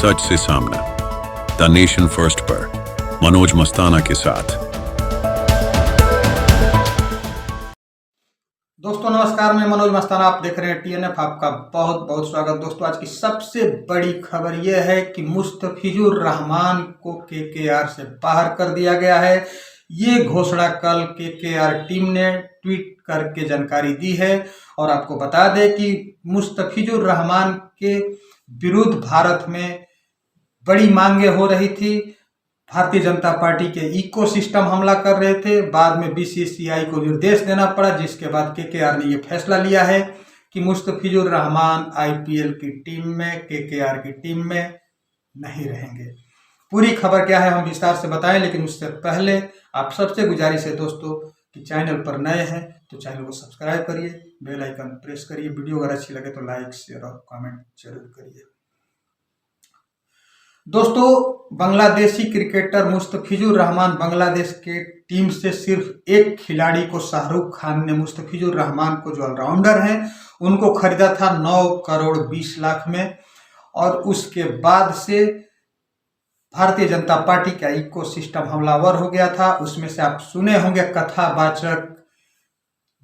सच से सामना, the nation first पर मनोज मस्ताना के साथ। दोस्तों नमस्कार, मैं मनोज मस्ताना, आप देख रहे हैं TNF। आपका बहुत बहुत स्वागत। दोस्तों आज की सबसे बड़ी खबर यह है कि मुस्तफिजुर रहमान को KKR से बाहर कर दिया गया है। ये घोषणा कल KKR टीम ने ट्वीट करके जानकारी दी है। और आपको बता दें कि मुस्तफिजुर रहमान के विरुद्ध भारत में बड़ी मांगे हो रही थी। भारतीय जनता पार्टी के इकोसिस्टम हमला कर रहे थे। बाद में BCCI को निर्देश देना पड़ा, जिसके बाद KKR ने यह फैसला लिया है कि मुस्तफिजुर रहमान IPL की टीम में, KKR की टीम में नहीं रहेंगे। पूरी खबर क्या है हम विस्तार से बताएं, लेकिन उससे पहले आप सबसे गुजारिश है दोस्तों कि चैनल पर नए हैं तो चैनल को सब्सक्राइब करिए, बेल आइकन प्रेस करिए। वीडियो अगर अच्छी लगे तो लाइक, शेयर और कमेंट जरूर करिए। दोस्तों बांग्लादेशी क्रिकेटर मुस्तफिजुर रहमान, बांग्लादेश के टीम से सिर्फ एक खिलाड़ी को शाहरुख खान ने, मुस्तफिजुर रहमान को जो ऑलराउंडर हैं उनको खरीदा था 9 करोड़ 20 लाख में। और उसके बाद से भारतीय जनता पार्टी का इकोसिस्टम हमलावर हो गया था। उसमें से आप सुने होंगे कथावाचक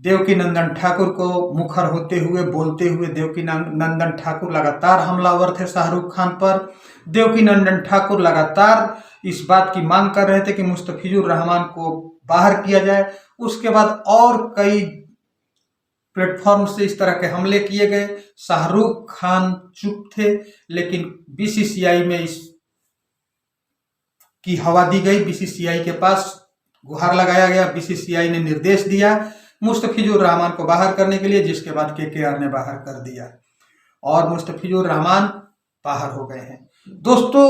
देवकीनंदन ठाकुर को मुखर होते हुए, बोलते हुए। देवकीनंदन ठाकुर लगातार हमलावर थे शाहरुख खान पर। देवकीनंदन ठाकुर लगातार इस बात की मांग कर रहे थे कि मुस्तफिजुर रहमान को बाहर किया जाए। उसके बाद और कई प्लेटफॉर्म से इस तरह के हमले किए गए। शाहरुख खान चुप थे, लेकिन BCCI में इस की हवा दी गई। BCCI के पास गुहार लगाया गया। BCCI ने निर्देश दिया मुस्तफिजुर रहमान को बाहर करने के लिए, जिसके बाद KKR ने बाहर कर दिया और मुस्तफिजुर रहमान बाहर हो गए हैं। दोस्तों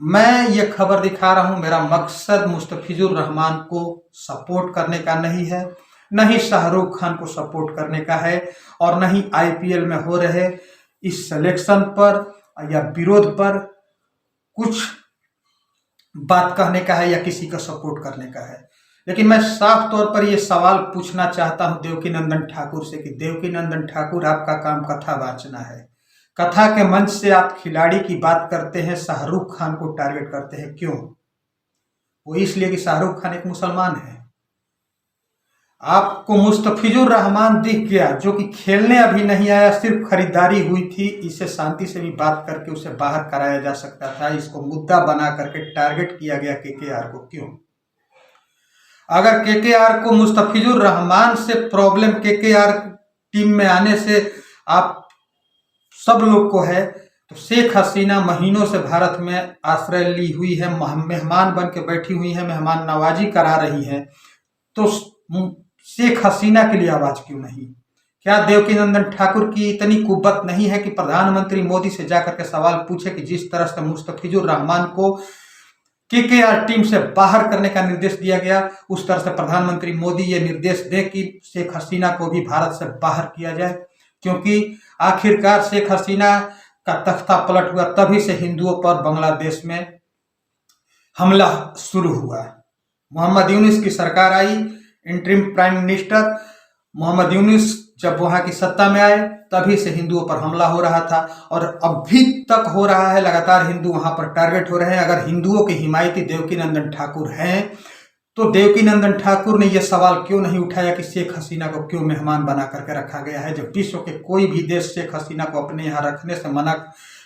मैं ये खबर दिखा रहा हूं, मेरा मकसद मुस्तफिजुर रहमान को सपोर्ट करने का नहीं है, न ही शाहरुख खान को सपोर्ट करने का है, और न ही IPL में हो रहे इस सिलेक्शन पर या विरोध पर कुछ बात कहने का है या किसी का सपोर्ट करने का है। लेकिन मैं साफ तौर पर यह सवाल पूछना चाहता हूं देवकीनंदन ठाकुर से कि देवकीनंदन ठाकुर, आपका काम कथा वाचना है। कथा के मंच से आप खिलाड़ी की बात करते हैं, शाहरुख खान को टारगेट करते हैं, क्यों? वो इसलिए कि शाहरुख खान एक मुसलमान है। आपको मुस्तफिजुर रहमान दिख गया जो कि खेलने अभी नहीं आया, सिर्फ खरीदारी हुई थी। इसे शांति से भी बात करके उसे बाहर कराया जा सकता था। इसको मुद्दा बना करके टारगेट किया गया KKR को, क्यों? अगर KKR को मुस्तफिजुर रहमान से प्रॉब्लम, KKR टीम में आने से आप सब लोग को है, तो शेख हसीना महीनों से भारत में आश्रय ली हुई है, मेहमान बन के बैठी हुई है, मेहमान नवाजी करा रही है, तो शेख हसीना के लिए आवाज क्यों नहीं? क्या देवकीनंदन ठाकुर की इतनी कुव्वत नहीं है कि प्रधानमंत्री मोदी से जाकर के सवाल पूछे कि जिस तरह से मुस्तफिजुर रहमान को KKR टीम से बाहर करने का निर्देश दिया गया, उस तरह से प्रधानमंत्री मोदी ये निर्देश दे कि शेख हसीना को भी भारत से बाहर किया जाए? क्योंकि आखिरकार शेख हसीना का तख्ता पलट हुआ, तभी से हिंदुओं पर बांग्लादेश में हमला शुरू हुआ। मोहम्मद यूनुस की सरकार आई, interim prime minister Mohammad Yunus जब वहां की सत्ता में आए, तभी से हिंदुओं पर हमला हो रहा था और अभी तक हो रहा है। लगातार हिंदू वहां पर टारगेट हो रहे हैं। अगर हिंदुओं के हिमायती देवकीनंदन ठाकुर हैं, तो देवकीनंदन ठाकुर ने यह सवाल क्यों नहीं उठाया कि शेख हसीना को क्यों मेहमान बना करके रखा गया है? जब विश्व के कोई भी देश शेख हसीना को अपने यहाँ रखने से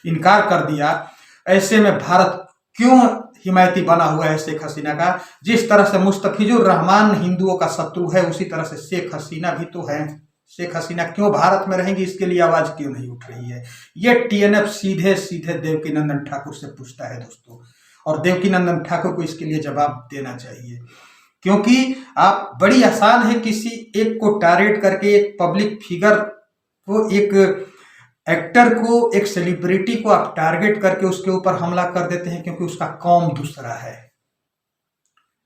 इनकार कर दिया, ऐसे में भारत क्यों हिमायती बना हुआ है शेख हसीना का? जिस तरह से मुस्तफिजुर रहमान हिंदुओं का शत्रु है, उसी तरह से शेख हसीना भी तो है। शेख हसीना क्यों भारत में रहेंगी, इसके लिए आवाज क्यों नहीं उठ रही है? ये TNF सीधे सीधे देवकीनंदन ठाकुर से पूछता है दोस्तों, और देवकीनंदन ठाकुर को इसके लिए जवाब देना चाहिए। क्योंकि आप, बड़ी आसान है किसी एक को टारगेट करके, एक पब्लिक फिगर को, एक एक्टर को, एक सेलिब्रिटी को आप टारगेट करके उसके ऊपर हमला कर देते हैं क्योंकि उसका कौम दूसरा है।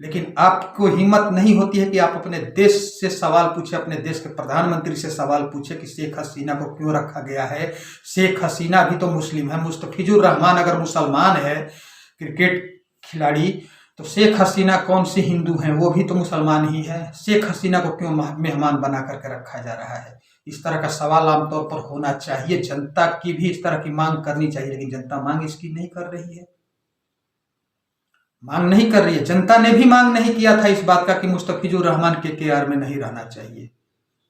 लेकिन आपको हिम्मत नहीं होती है कि आप अपने देश से सवाल पूछे, अपने देश के प्रधानमंत्री से सवाल पूछे कि शेख हसीना को क्यों रखा गया है। शेख हसीना भी तो मुस्लिम है। मुस्तफिजुर रहमान अगर मुसलमान है, क्रिकेट खिलाड़ी, तो तो शेख हसीना कौन सी हिंदू हैं, वो भी तो मुसलमान ही है। शेख हसीना को क्यों मेहमान बना करके रखा जा रहा है? इस तरह का सवाल आमतौर पर होना चाहिए। जनता की भी इस तरह की मांग करनी चाहिए, लेकिन जनता मांग इसकी नहीं कर रही है, मांग नहीं कर रही है। जनता ने भी मांग नहीं किया था इस बात का कि मुस्तफिजुर रहमान केकेआर में नहीं रहना चाहिए।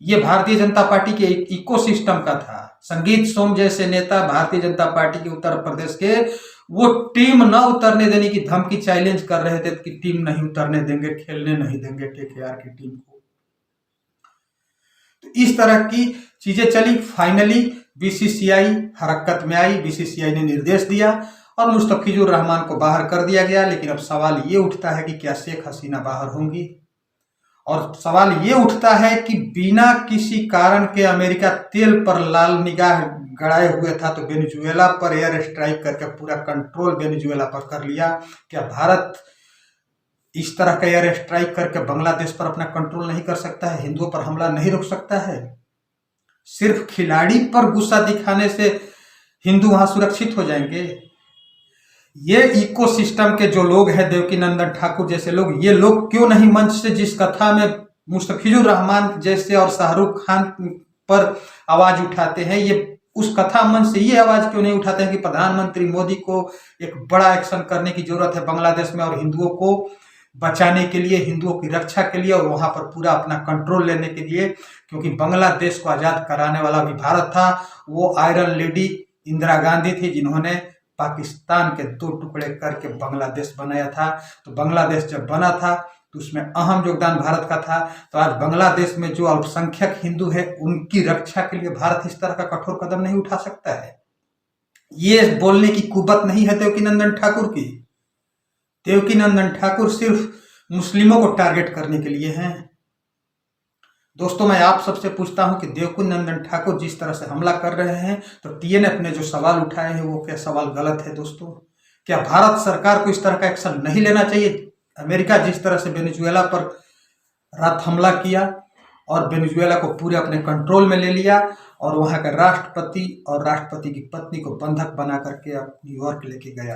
ये भारतीय जनता पार्टी के इकोसिस्टम का था। संगीत सोम जैसे नेता भारतीय जनता पार्टी के उत्तर प्रदेश के, वो टीम न उतरने देने की धमकी चैलेंज कर रहे थे कि टीम नहीं उतरने देंगे, खेलने नहीं देंगे केकेआर की टीम को। तो इस तरह की चीजें चली। फाइनली बीसीसीआई हरकत में आई, बीसीसीआई ने निर्देश दिया और मुस्तफिजुर रहमान को बाहर कर दिया गया। लेकिन अब सवाल ये उठता है कि क्या शेख हसीना बाहर होंगी? और सवाल ये उठता है कि बिना किसी कारण के अमेरिका तेल पर लाल निगाह गड़ाए हुए था, तो वेनेजुएला पर एयर स्ट्राइक करके पूरा कंट्रोल वेनेजुएला पर कर लिया। क्या भारत इस तरह का एयर स्ट्राइक करके बांग्लादेश पर अपना कंट्रोल नहीं कर सकता है? हिंदुओं पर हमला नहीं रोक सकता है? सिर्फ खिलाड़ी पर गुस्सा दिखाने से हिंदू वहां सुरक्षित हो जाएंगे? ये इकोसिस्टम के जो लोग हैं, देवकीनंदन ठाकुर जैसे लोग, ये लोग क्यों नहीं मंच से, जिस कथा में मुस्तफिजुर रहमान जैसे और शाहरुख खान पर आवाज उठाते हैं, ये उस कथा मंच से ये आवाज क्यों नहीं उठाते हैं कि प्रधानमंत्री मोदी को एक बड़ा एक्शन करने की जरूरत है बांग्लादेश में, और हिंदुओं को बचाने के लिए, हिंदुओं की रक्षा के लिए, और वहां पर पूरा अपना कंट्रोल लेने के लिए। क्योंकि बांग्लादेश को आजाद कराने वाला भी भारत था। वो आयरन लेडी इंदिरा गांधी थी जिन्होंने पाकिस्तान के 2 टुकड़े करके बांग्लादेश बनाया था। तो बांग्लादेश जब बना था तो उसमें अहम योगदान भारत का था। तो आज बांग्लादेश में जो अल्पसंख्यक हिंदू है, उनकी रक्षा के लिए भारत इस तरह का कठोर कदम नहीं उठा सकता है। ये बोलने की कुवत नहीं है देवकीनंदन ठाकुर की। देवकीनंदन ठाकुर सिर्फ मुस्लिमों को टारगेट करने के लिए हैं। दोस्तों, मैं आप सबसे पूछता हूं कि देवकीनंदन ठाकुर जिस तरह से हमला कर रहे हैं, तो टीएनएफ ने जो सवाल उठाए हैं, वो क्या सवाल गलत है? दोस्तों, क्या भारत सरकार को इस तरह का एक्शन नहीं लेना चाहिए? अमेरिका जिस तरह से वेनेजुएला पर रात हमला किया और वेनेजुएला को पूरे अपने कंट्रोल में ले लिया, और वहां का राष्ट्रपति और राष्ट्रपति की पत्नी को बंधक बना करके न्यूयॉर्क लेके गया,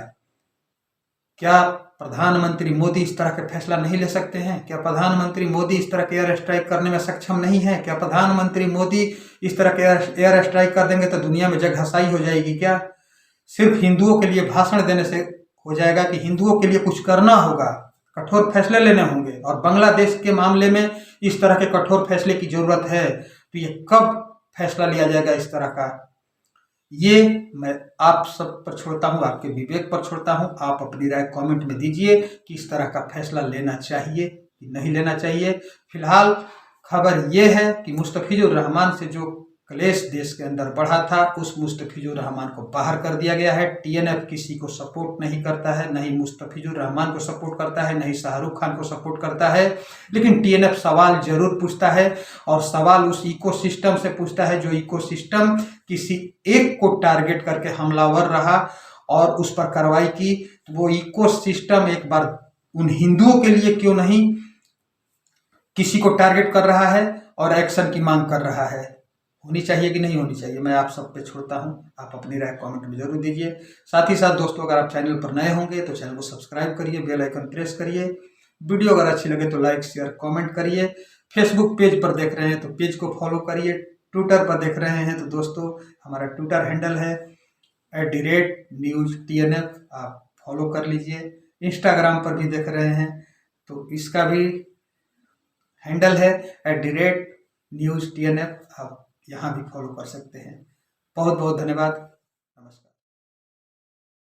क्या प्रधानमंत्री मोदी इस तरह के फैसला नहीं ले सकते हैं? क्या प्रधानमंत्री मोदी इस तरह के एयर स्ट्राइक करने में सक्षम नहीं है? क्या प्रधानमंत्री मोदी इस तरह के एयर स्ट्राइक कर देंगे तो दुनिया में जगहसाई हो जाएगी? क्या सिर्फ हिंदुओं के लिए भाषण देने से हो जाएगा कि हिंदुओं के लिए कुछ करना होगा, कठोर फैसले लेने होंगे? और बांग्लादेश के मामले में इस तरह के कठोर फैसले की जरूरत है, तो ये कब फैसला लिया जाएगा इस तरह का? ये मैं आप सब पर छोड़ता हूँ, आपके विवेक पर छोड़ता हूँ। आप अपनी राय कमेंट में दीजिए कि इस तरह का फैसला लेना चाहिए कि नहीं लेना चाहिए। फिलहाल खबर ये है कि मुस्तफिजुर रहमान से जो क्लेश देश के अंदर बढ़ा था, उस मुस्तफिजुर रहमान को बाहर कर दिया गया है। टीएनएफ किसी को सपोर्ट नहीं करता है, नहीं मुस्तफिजुर रहमान को सपोर्ट करता है, नहीं शाहरुख खान को सपोर्ट करता है। लेकिन टीएनएफ सवाल जरूर पूछता है, और सवाल उस इकोसिस्टम से पूछता है जो इकोसिस्टम किसी एक को टारगेट करके हमलावर रहा और उस पर कार्रवाई की। तो वो इकोसिस्टम एक बार उन हिंदुओं के लिए क्यों नहीं किसी को टारगेट कर रहा है और एक्शन की मांग कर रहा है? होनी चाहिए कि नहीं होनी चाहिए, मैं आप सब पे छोड़ता हूं। आप अपनी राय कमेंट में जरूर दीजिए। साथ ही साथ दोस्तों, अगर आप चैनल पर नए होंगे तो चैनल को सब्सक्राइब करिए, बेल आइकन प्रेस करिए। वीडियो अगर अच्छी लगे तो लाइक शेयर कमेंट करिए। फेसबुक पेज पर देख रहे हैं तो पेज को फॉलो करिए। ट्विटर पर देख रहे हैं तो दोस्तों, हमारा ट्विटर हैंडल है @newstnf, आप फॉलो कर लीजिए। इंस्टाग्राम पर भी देख रहे हैं तो इसका भी हैंडल है @newstnf, आप यहाँ भी फॉलो कर सकते हैं। बहुत बहुत धन्यवाद।